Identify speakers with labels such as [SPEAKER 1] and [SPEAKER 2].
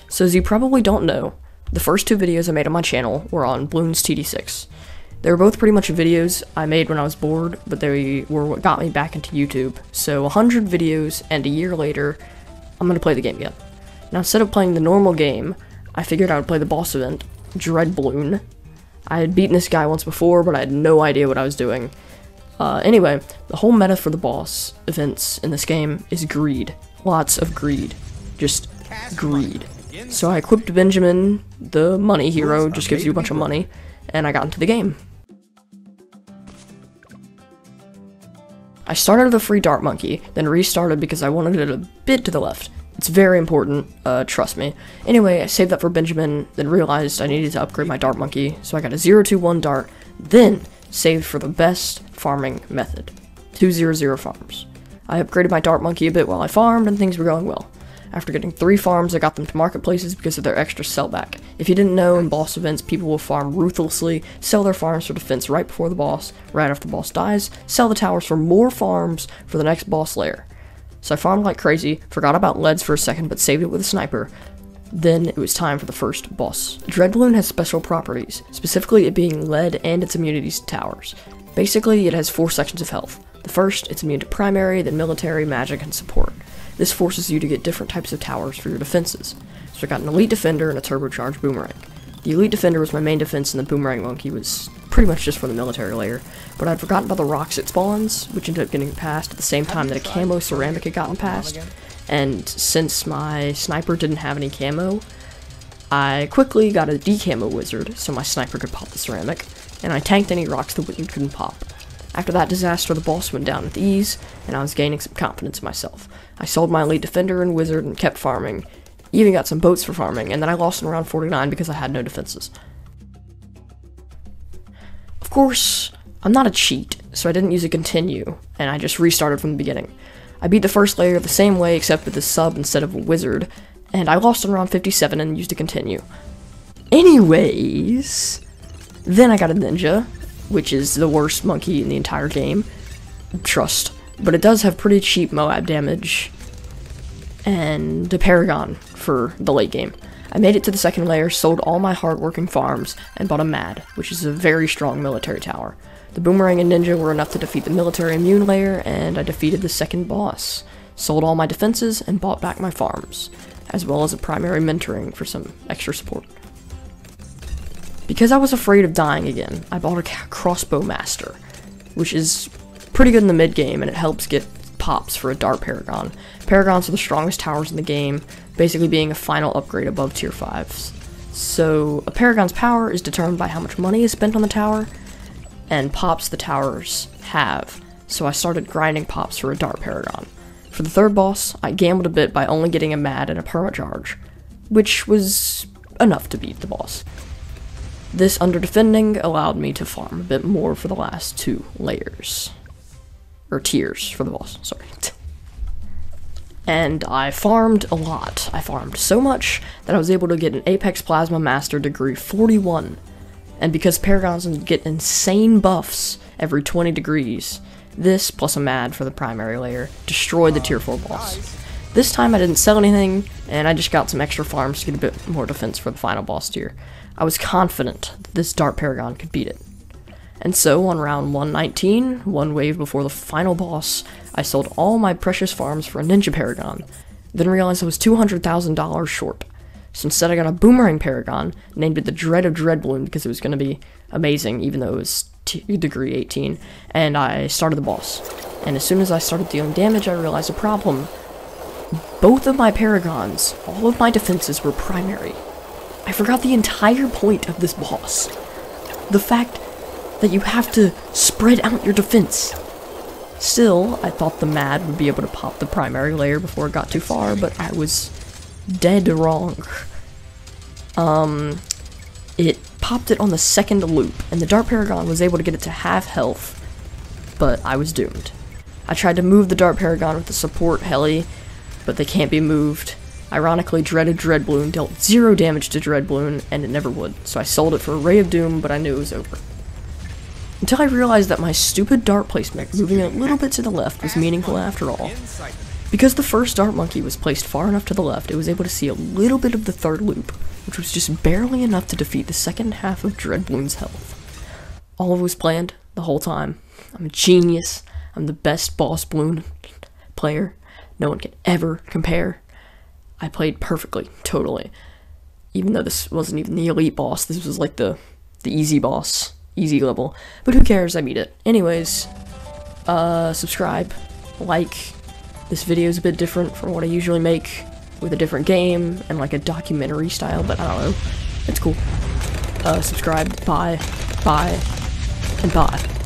[SPEAKER 1] So as you probably don't know, the first 2 videos I made on my channel were on Bloons TD6. They were both pretty much videos I made when I was bored, but they were what got me back into YouTube. So 100 videos, and a year later, I'm gonna play the game again. Now instead of playing the normal game, I figured I would play the boss event, Dreadbloon. I had beaten this guy once before, but I had no idea what I was doing. Anyway, the whole meta for the boss events in this game is greed. Lots of greed. Just greed. So I equipped Benjamin, the money hero, just gives you a bunch of money, and I got into the game. I started with a free dart monkey, then restarted because I wanted it a bit to the left. It's very important, trust me. Anyway, I saved that for Benjamin, then realized I needed to upgrade my dart monkey, so I got a 021 dart, then saved for the best farming method, 200 farms. I upgraded my dart monkey a bit while I farmed, and things were going well. After getting 3 farms, I got them to marketplaces because of their extra sellback. If you didn't know, in boss events, people will farm ruthlessly, sell their farms for defense right before the boss, right after the boss dies, sell the towers for more farms for the next boss lair. So I farmed like crazy, forgot about leads for a second, but saved it with a sniper. Then it was time for the first boss. Dreadbloon has special properties, specifically it being lead and its immunities to towers. Basically, it has 4 sections of health. The first, it's immune to primary, then military, magic, and support. This forces you to get different types of towers for your defenses. So I got an elite defender and a turbocharged boomerang. The elite defender was my main defense, and the boomerang monkey was pretty much just for the military layer. But I'd forgotten about the rocks it spawns, which ended up getting passed at the same time that a camo ceramic had gotten passed. And since my sniper didn't have any camo, I quickly got a decamo wizard so my sniper could pop the ceramic, and I tanked any rocks the wizard couldn't pop. After that disaster, the boss went down with ease, and I was gaining some confidence in myself. I sold my elite defender and wizard and kept farming, even got some boats for farming, and then I lost in round 49 because I had no defenses. Of course, I'm not a cheat, so I didn't use a continue, and I just restarted from the beginning. I beat the first layer the same way except with a sub instead of a wizard, and I lost in round 57 and used a continue. Anyways, then I got a ninja, which is the worst monkey in the entire game, trust, but it does have pretty cheap Moab damage, and a paragon for the late game. I made it to the second layer, sold all my hard-working farms, and bought a MAD, which is a very strong military tower. The boomerang and ninja were enough to defeat the military immune layer, and I defeated the second boss. Sold all my defenses, and bought back my farms, as well as a primary mentoring for some extra support. Because I was afraid of dying again, I bought a crossbow master, which is pretty good in the mid-game, and it helps get pops for a dart paragon. Paragons are the strongest towers in the game, basically being a final upgrade above tier 5s. So a paragon's power is determined by how much money is spent on the tower, and pops the towers have. So I started grinding pops for a dart paragon. For the third boss, I gambled a bit by only getting a MAD and a permacharge, which was enough to beat the boss. This under-defending allowed me to farm a bit more for the last 2 layers. Or tiers for the boss, sorry. And I farmed a lot. I farmed so much that I was able to get an Apex Plasma Master degree 41. And because Paragons get insane buffs every 20 degrees, this, plus a MAD for the primary layer, destroyed the tier 4 boss. This time I didn't sell anything, and I just got some extra farms to get a bit more defense for the final boss tier. I was confident that this Dart Paragon could beat it. And so, on round 119, one wave before the final boss, I sold all my precious farms for a Ninja Paragon, then realized I was $200,000 short. So instead I got a Boomerang Paragon, named it the Dread of Dreadbloon because it was going to be amazing, even though it was degree 18, and I started the boss. And as soon as I started dealing damage, I realized a problem. Both of my Paragons, all of my defenses were primary. I forgot the entire point of this boss. The fact that you have to spread out your defense. Still, I thought the MAD would be able to pop the primary layer before it got too far, but I was dead wrong. It popped it on the second loop, and the Dart Paragon was able to get it to half health, but I was doomed. I tried to move the Dart Paragon with the support heli, but they can't be moved. Ironically, Dreadbloon dealt 0 damage to Dreadbloon, and it never would, so I sold it for a Ray of Doom, but I knew it was over. Until I realized that my stupid dart placement, moving a little bit to the left, was meaningful after all. Because the first dart monkey was placed far enough to the left, it was able to see a little bit of the third loop, which was just barely enough to defeat the second half of Dreadbloon's health. All of it was planned the whole time. I'm a genius. I'm the best boss Bloon player. No one can ever compare. I played perfectly, totally. Even though this wasn't even the elite boss, this was like the easy boss, easy level. But who cares, I beat it. Anyways, subscribe, like. This video is a bit different from what I usually make, with a different game, and like a documentary style, but I don't know. It's cool. Subscribe, bye, and bye.